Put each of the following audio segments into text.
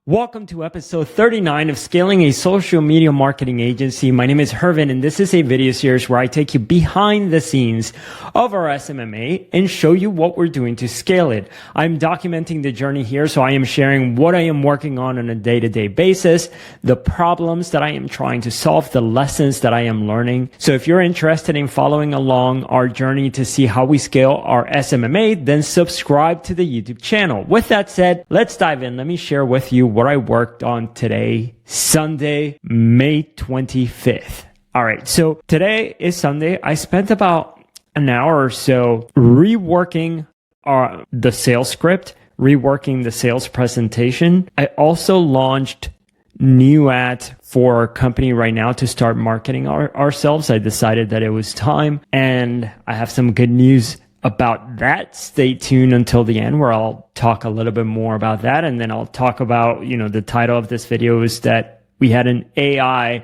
Welcome to episode 39 of Scaling a Social Media Marketing Agency. My name is Hervin, and this is a video series where I take you behind the scenes of our SMMA and show you what we're doing to scale it. I'm documenting the journey here, so I am sharing what I am working on a day-to-day basis, the problems that I am trying to solve, the lessons that I am learning. So if you're interested in following along our journey to see how we scale our SMMA, then subscribe to the YouTube channel. With that said, let's dive in. Let me share with you what I worked on today, Sunday, May 25th. All right, so today is Sunday. I spent about an hour or so reworking the sales script, reworking the sales presentation. I also launched new ads for our company right now to start marketing ourselves. I decided that it was time, and I have some good news about that. Stay tuned until the end where I'll talk a little bit more about that. And then I'll talk about, the title of this video is that we had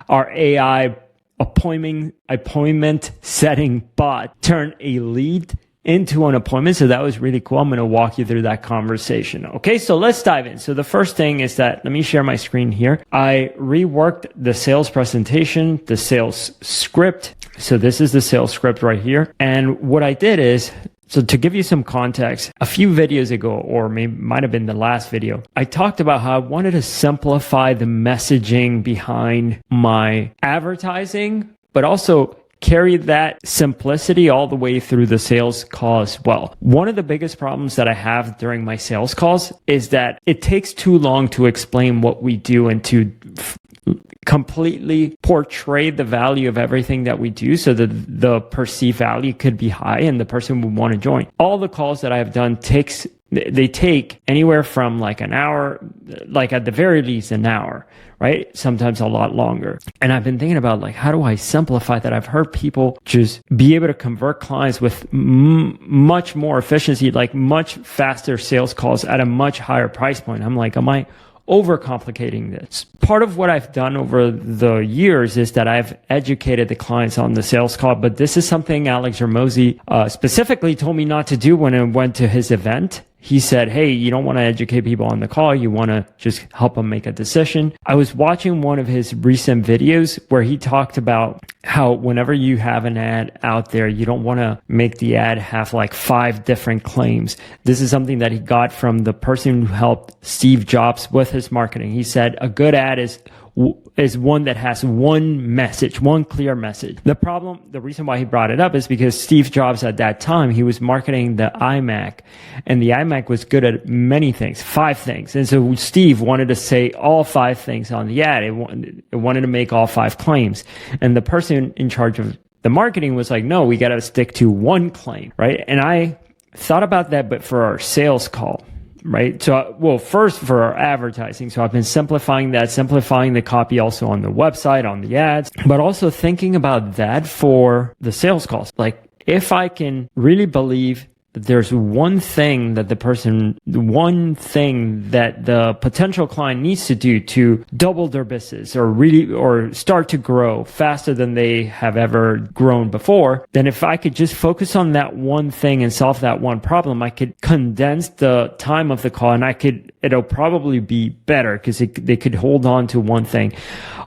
our AI appointment setting bot turn a lead into an appointment. So that was really cool. I'm going to walk you through that conversation. Okay, so let's dive in. So the first thing is that, let me share my screen here. I reworked the sales presentation, the sales script. So this is the sales script right here. And what I did is, so to give you some context, a few videos ago, or maybe might have been the last video, I talked about how I wanted to simplify the messaging behind my advertising, but also carry that simplicity all the way through the sales call as well. One of the biggest problems that I have during my sales calls is that it takes too long to explain what we do and to completely portray the value of everything that we do so that the perceived value could be high and the person would want to join. All the calls that I've done take anywhere from like an hour, like at the very least an hour, right? Sometimes a lot longer. And I've been thinking about how do I simplify that? I've heard people just be able to convert clients with much more efficiency, like much faster sales calls at a much higher price point. I'm like, am I overcomplicating this? Part of what I've done over the years is that I've educated the clients on the sales call, but this is something Alex Ramosi specifically told me not to do when I went to his event. He said, hey, you don't want to educate people on the call. You want to just help them make a decision. I was watching one of his recent videos where he talked about how whenever you have an ad out there, you don't want to make the ad have like 5 different claims. This is something that he got from the person who helped Steve Jobs with his marketing. He said a good ad is one that has one message, one clear message. The reason why he brought it up is because Steve Jobs at that time, he was marketing the iMac, and the iMac was good at many things, 5 things. And so Steve wanted to say all 5 things on the ad. It wanted to make all 5 claims. And the person in charge of the marketing was like, no, we got to stick to one claim, right? And I thought about that, but for our sales call, right? So, first for our advertising. So I've been simplifying the copy also on the website, on the ads, but also thinking about that for the sales calls. Like if I can really believe that there's one thing that the potential client needs to do to double their business or start to grow faster than they have ever grown before, then if I could just focus on that one thing and solve that one problem, I could condense the time of the call and it'll probably be better because they could hold on to one thing.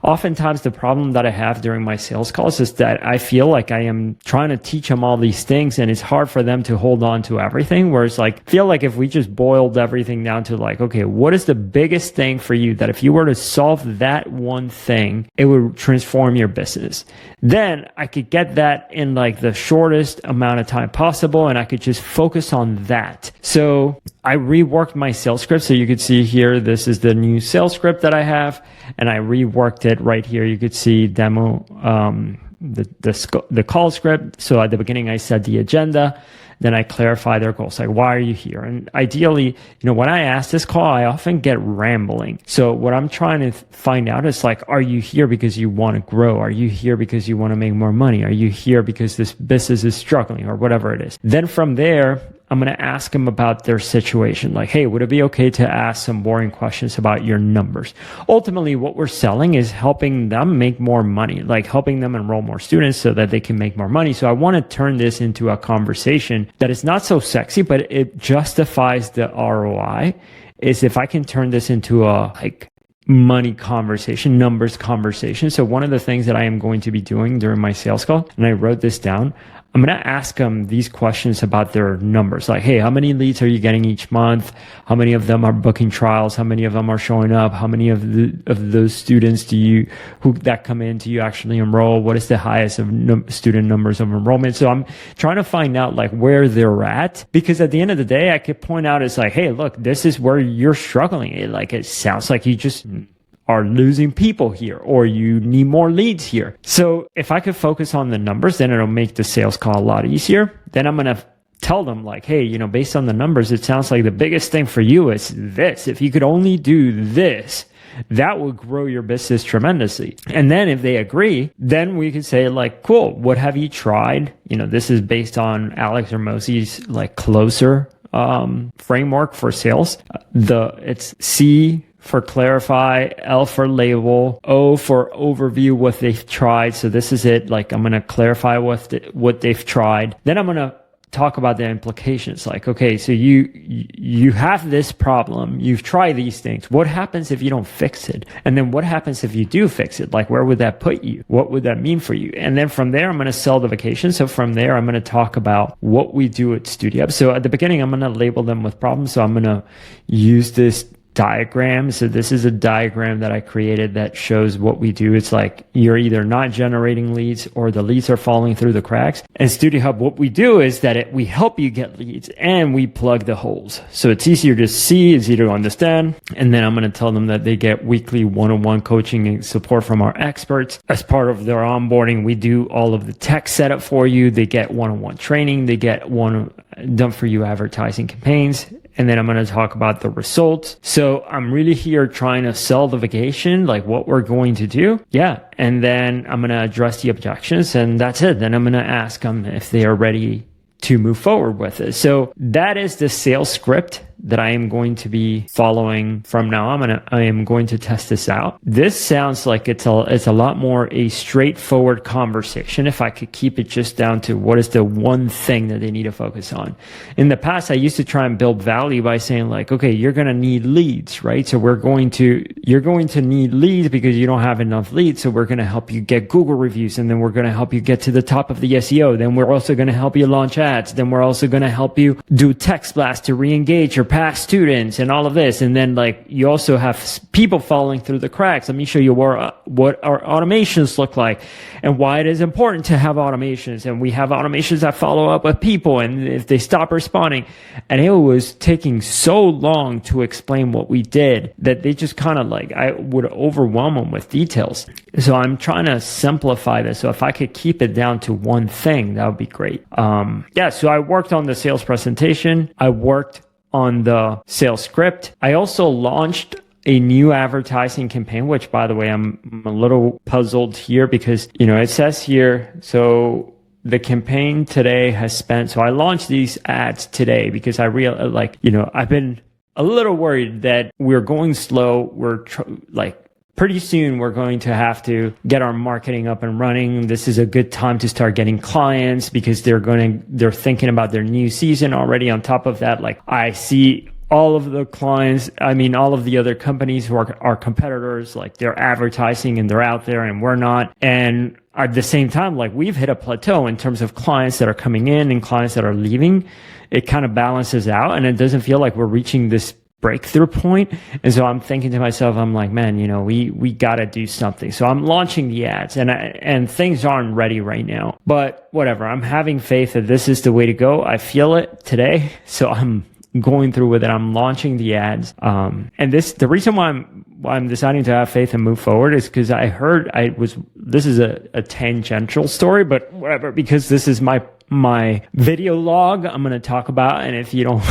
Oftentimes the problem that I have during my sales calls is that I feel like I am trying to teach them all these things and it's hard for them to hold on to everything. Whereas I feel like if we just boiled everything down to okay, what is the biggest thing for you that if you were to solve that one thing, it would transform your business? Then I could get that in the shortest amount of time possible and I could just focus on that. So I reworked my sales script. So you could see here, this is the new sales script that I have, and I reworked it right here. You could see demo, the call script. So at the beginning, I said the agenda. Then I clarify their goals. Like, why are you here? And ideally, when I ask this call, I often get rambling. So what I'm trying to find out is are you here because you want to grow? Are you here because you want to make more money? Are you here because this business is struggling or whatever it is? Then from there, I'm going to ask them about their situation. Like, hey, would it be okay to ask some boring questions about your numbers? Ultimately, what we're selling is helping them make more money, like helping them enroll more students so that they can make more money. So I want to turn this into a conversation that is not so sexy, but it justifies the ROI is if I can turn this into a like money conversation, numbers conversation. So one of the things that I am going to be doing during my sales call, and I wrote this down, I'm going to ask them these questions about their numbers. Like, hey, how many leads are you getting each month? How many of them are booking trials? How many of them are showing up? How many of those students that come in do you actually enroll? What is the highest of student numbers of enrollment? So I'm trying to find out like where they're at, because at the end of the day, I could point out, it's like, hey, look, this is where you're struggling. It sounds like you just are losing people here, or you need more leads here. So if I could focus on the numbers, then it'll make the sales call a lot easier. Then I'm going to tell them like, hey, based on the numbers, it sounds like the biggest thing for you is this. If you could only do this, that will grow your business tremendously. And then if they agree, then we could say like, cool, what have you tried? This is based on Alex Hormozi's like closer framework for sales. It's C for clarify, L for label, O for overview what they've tried. So this is it. Like I'm going to clarify what they've tried. Then I'm going to talk about the implications. Like, okay, so you have this problem. You've tried these things. What happens if you don't fix it? And then what happens if you do fix it? Like, where would that put you? What would that mean for you? And then from there, I'm going to sell the vacation. So from there, I'm going to talk about what we do at StudioHub. So at the beginning, I'm going to label them with problems. So I'm going to use this diagram. So this is a diagram that I created that shows what we do. It's like you're either not generating leads or the leads are falling through the cracks. And StudioHub, what we do is that we help you get leads and we plug the holes. So it's easier to see, it's easier to understand. And then I'm going to tell them that they get weekly one-on-one coaching and support from our experts. As part of their onboarding, we do all of the tech setup for you. They get one-on-one training. They get done for you advertising campaigns. And then I'm going to talk about the results. So I'm really here trying to sell the vacation, like what we're going to do. Yeah. And then I'm going to address the objections, and that's it. Then I'm going to ask them if they are ready to move forward with it. So that is the sales script that I am going to be following from now on. I am going to test this out. This sounds like it's a lot more a straightforward conversation if I could keep it just down to what is the one thing that they need to focus on. In the past, I used to try and build value by saying like, okay, you're going to need leads, right? So you're going to need leads because you don't have enough leads. So we're going to help you get Google reviews, and then we're going to help you get to the top of the SEO. Then we're also going to help you launch ads. Then we're also going to help you do text blasts to re-engage your past students and all of this. And then like you also have people falling through the cracks. Let me show you what our automations look like and why it is important to have automations. And we have automations that follow up with people, and if they stop responding. And it was taking so long to explain what we did that they just kind of like, I would overwhelm them with details. So I'm trying to simplify this. So if I could keep it down to one thing, that would be great. So I worked on the sales presentation. I worked on the sales script. I also launched a new advertising campaign, which by the way, I'm a little puzzled here because, it says here, so the campaign today has spent, so I launched these ads today because I realized I've been a little worried that we're going slow. Pretty soon we're going to have to get our marketing up and running. This is a good time to start getting clients because they're thinking about their new season already. On top of that, like I see all of the clients, all of the other companies who are our competitors, like they're advertising and they're out there and we're not. And at the same time, like we've hit a plateau in terms of clients that are coming in and clients that are leaving. It kind of balances out and it doesn't feel like we're reaching this breakthrough point. And so I'm thinking to myself, I'm like, man, we got to do something. So I'm launching the ads and things aren't ready right now, but whatever. I'm having faith that this is the way to go. I feel it today. So I'm going through with it. I'm launching the ads. And the reason why I'm deciding to have faith and move forward is because this is a tangential story, but whatever, because this is my video log I'm going to talk about. And if you don't,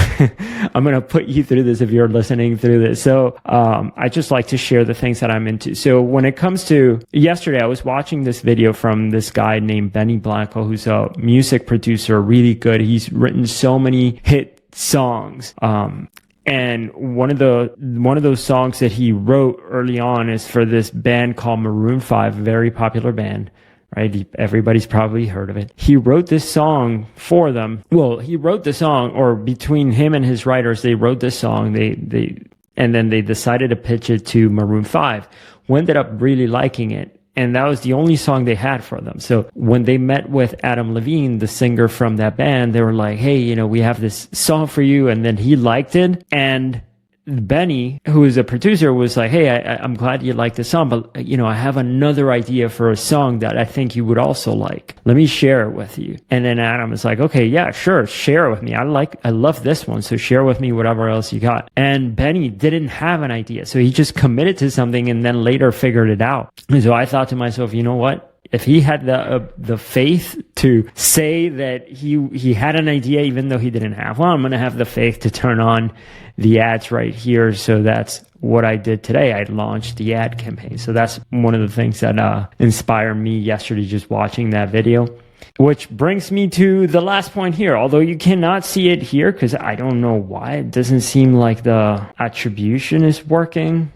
I'm going to put you through this if you're listening through this. So, I just like to share the things that I'm into. So when it comes to yesterday, I was watching this video from this guy named Benny Blanco, who's a music producer, really good. He's written so many hit songs. And one of those songs that he wrote early on is for this band called Maroon 5, very popular band, right? Everybody's probably heard of it. He wrote this song for them. Well, he wrote the song, or between him and his writers, they wrote this song. They And then they decided to pitch it to Maroon 5, who ended up really liking it. And that was the only song they had for them. So when they met with Adam Levine, the singer from that band, they were like, hey, you know, we have this song for you. And then he liked it. And Benny, who is a producer, was like, hey, I'm glad you like the song, but you know, I have another idea for a song that I think you would also like. Let me share it with you. And then Adam is like, okay, yeah, sure. Share it with me. I love this one. So share with me whatever else you got. And Benny didn't have an idea. So he just committed to something and then later figured it out. And so I thought to myself, you know what? If he had the faith to say that he had an idea, even though he didn't have one, I'm going to have the faith to turn on the ads right here. So that's what I did today. I launched the ad campaign. So that's one of the things that inspired me yesterday, just watching that video. Which brings me to the last point here. Although you cannot see it here because I don't know why. It doesn't seem like the attribution is working.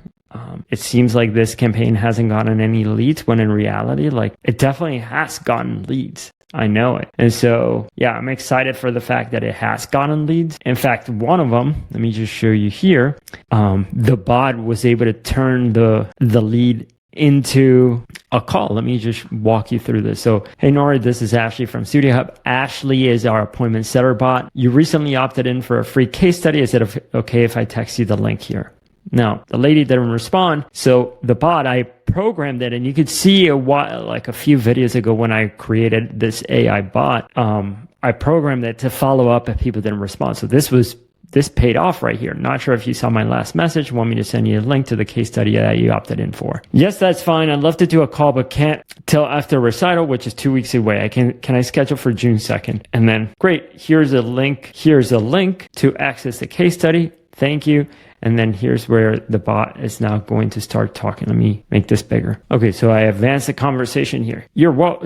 It seems like this campaign hasn't gotten any leads when in reality, like it definitely has gotten leads. I know it. And so, yeah, I'm excited for the fact that it has gotten leads. In fact, one of them, let me just show you here. The bot was able to turn the lead into a call. Let me just walk you through this. So, hey, Nora, this is Ashley from Studio Hub. Ashley is our appointment setter bot. You recently opted in for a free case study. Is it okay if I text you the link here? Now, the lady didn't respond. So the bot, I programmed it, and you could see like a few videos ago when I created this AI bot, I programmed it to follow up if people didn't respond. So this paid off right here. Not sure if you saw my last message. Want me to send you a link to the case study that you opted in for? Yes, that's fine. I'd love to do a call, but can't till after recital, which is 2 weeks away. Can I schedule for June 2nd? And then great. Here's a link to access the case study. Thank you. And then here's where the bot is now going to start talking. Let me make this bigger. Okay, so I advanced the conversation here.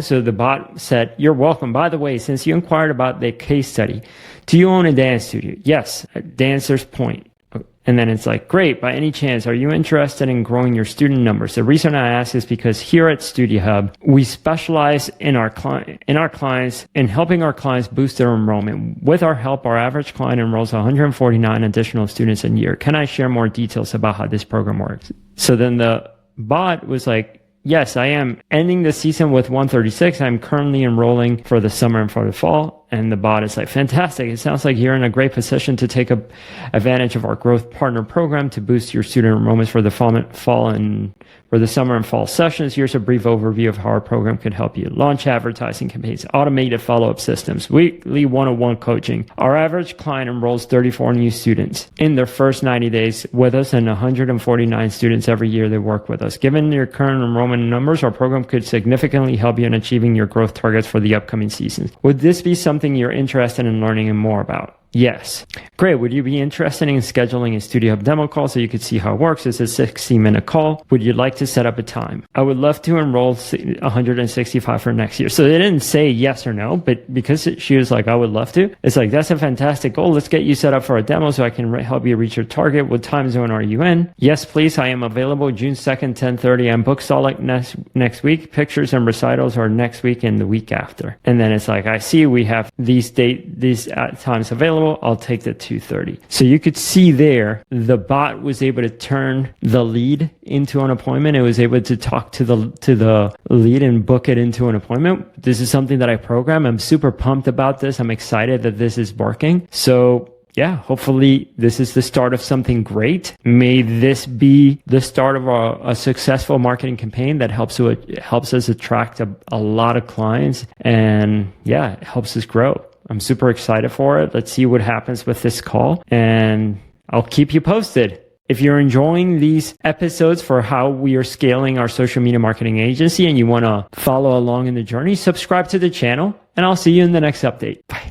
So the bot said, you're welcome. By the way, since you inquired about the case study, do you own a dance studio? Yes, Dancer's Point. And then it's like, great, by any chance, are you interested in growing your student numbers? The reason I ask is because here at Studio Hub, we specialize in helping our clients boost their enrollment. With our help, our average client enrolls 149 additional students a year. Can I share more details about how this program works? So then the bot was like, yes, I am ending the season with 136. I'm currently enrolling for the summer and for the fall. And the bot is like, fantastic. It sounds like you're in a great position to take advantage of our growth partner program to boost your student enrollments for the fall and for the summer and fall sessions. Here's a brief overview of how our program could help you. Launch advertising campaigns, automated follow-up systems, weekly one-on-one coaching. Our average client enrolls 34 new students in their first 90 days with us and 149 students every year they work with us. Given your current enrollment numbers, our program could significantly help you in achieving your growth targets for the upcoming seasons. Would this be something you're interested in learning more about? Yes. Great. Would you be interested in scheduling a Studio Hub demo call so you could see how it works? It's a 60-minute call. Would you like to set up a time? I would love to enroll 165 for next year. So they didn't say yes or no, but because she was like, I would love to, it's like, that's a fantastic goal. Let's get you set up for a demo so I can help you reach your target. What time zone are you in? Yes, please. I am available June 2nd, 10:30. I'm booked solid next week. Pictures and recitals are next week and the week after. And then it's like, I see we have these times available. I'll take the 2:30. So you could see there, the bot was able to turn the lead into an appointment. It was able to talk to the lead and book it into an appointment. This is something that I program. I'm super pumped about this. I'm excited that this is working. So yeah, hopefully this is the start of something great. May this be the start of a successful marketing campaign that helps us attract a lot of clients, and yeah, it helps us grow. I'm super excited for it. Let's see what happens with this call, and I'll keep you posted. If you're enjoying these episodes for how we are scaling our social media marketing agency and you want to follow along in the journey, subscribe to the channel, and I'll see you in the next update. Bye.